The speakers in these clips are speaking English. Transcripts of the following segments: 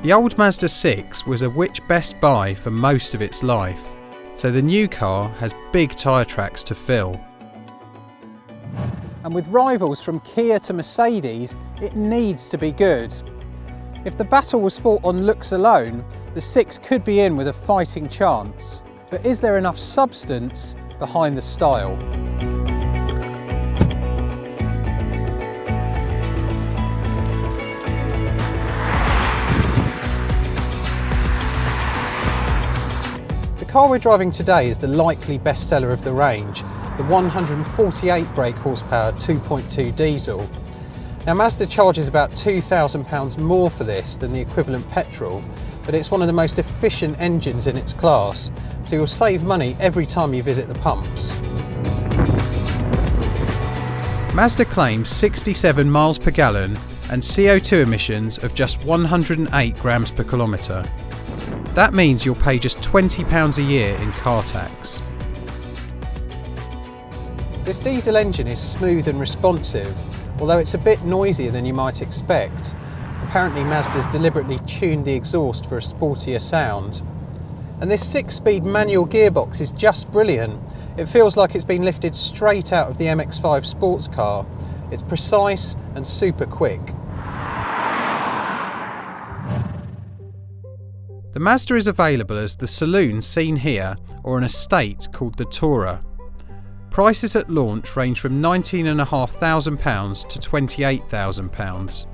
The old Mazda 6 was a which best buy for most of its life, so the new car has big tyre tracks to fill. And with rivals from Kia to Mercedes, it needs to be good. If the battle was fought on looks alone, the 6 could be in with a fighting chance. But is there enough substance behind the style? The car we're driving today is the likely bestseller of the range, the 148 brake horsepower 2.2 diesel. Now Mazda charges about £2,000 more for this than the equivalent petrol, but it's one of the most efficient engines in its class, so you'll save money every time you visit the pumps. Mazda claims 67 miles per gallon and CO2 emissions of just 108 grams per kilometre. That means you'll pay just £20 a year in car tax. This diesel engine is smooth and responsive, although it's a bit noisier than you might expect. Apparently Mazda's deliberately tuned the exhaust for a sportier sound. And this 6-speed manual gearbox is just brilliant. It feels like it's been lifted straight out of the MX-5 sports car. It's precise and super quick. The Mazda is available as the saloon seen here or an estate called the Tourer. Prices at launch range from £19,500 to £28,000,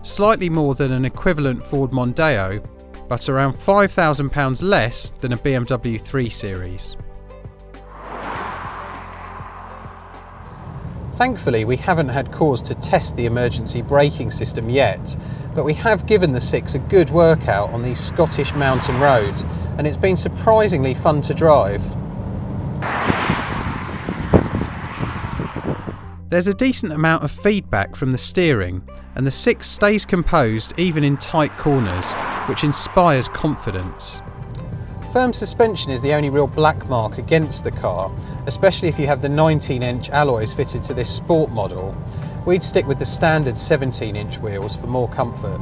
slightly more than an equivalent Ford Mondeo, but around £5,000 less than a BMW 3 Series. Thankfully, we haven't had cause to test the emergency braking system yet, but we have given the 6 a good workout on these Scottish mountain roads, and it's been surprisingly fun to drive. There's a decent amount of feedback from the steering, and the 6 stays composed even in tight corners, which inspires confidence. Firm suspension is the only real black mark against the car, especially if you have the 19-inch alloys fitted to this sport model. We'd stick with the standard 17-inch wheels for more comfort.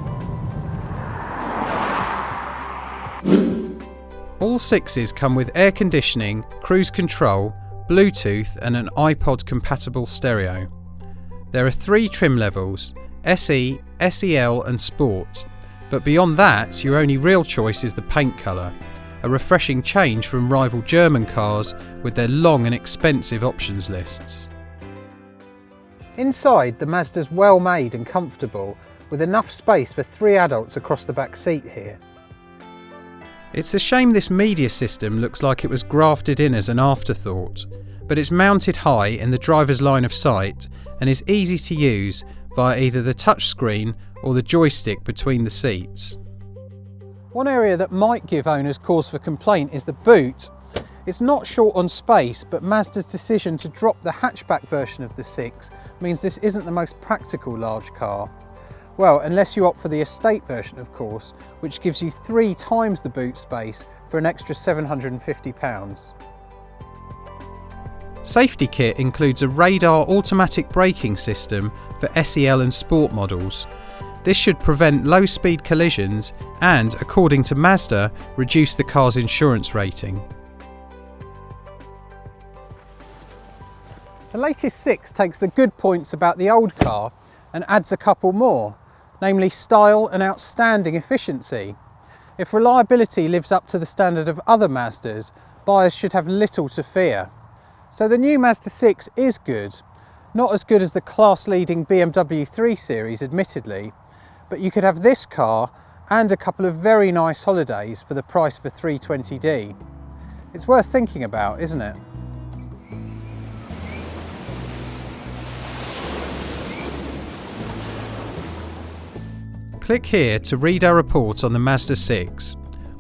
All 6s come with air conditioning, cruise control, Bluetooth and an iPod compatible stereo. There are 3 trim levels, SE, SEL and Sport, but beyond that your only real choice is the paint colour, a refreshing change from rival German cars with their long and expensive options lists. Inside, the Mazda's well made and comfortable, with enough space for 3 adults across the back seat here. It's a shame this media system looks like it was grafted in as an afterthought, but it's mounted high in the driver's line of sight and is easy to use via either the touchscreen or the joystick between the seats. One area that might give owners cause for complaint is the boot. It's not short on space, but Mazda's decision to drop the hatchback version of the 6 means this isn't the most practical large car. Well, unless you opt for the estate version, of course, which gives you 3 times the boot space for an extra £750. Safety kit includes a radar automatic braking system for SEL and Sport models. This should prevent low-speed collisions and, according to Mazda, reduce the car's insurance rating. The latest 6 takes the good points about the old car and adds a couple more, namely style and outstanding efficiency. If reliability lives up to the standard of other Mazdas, buyers should have little to fear. So the new Mazda 6 is good, not as good as the class-leading BMW 3 Series admittedly, but you could have this car and a couple of very nice holidays for the price for 320D. It's worth thinking about, isn't it? Click here to read our report on the Mazda 6,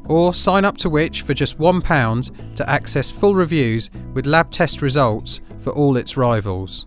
or sign up to which for just £1 to access full reviews with lab test results for all its rivals.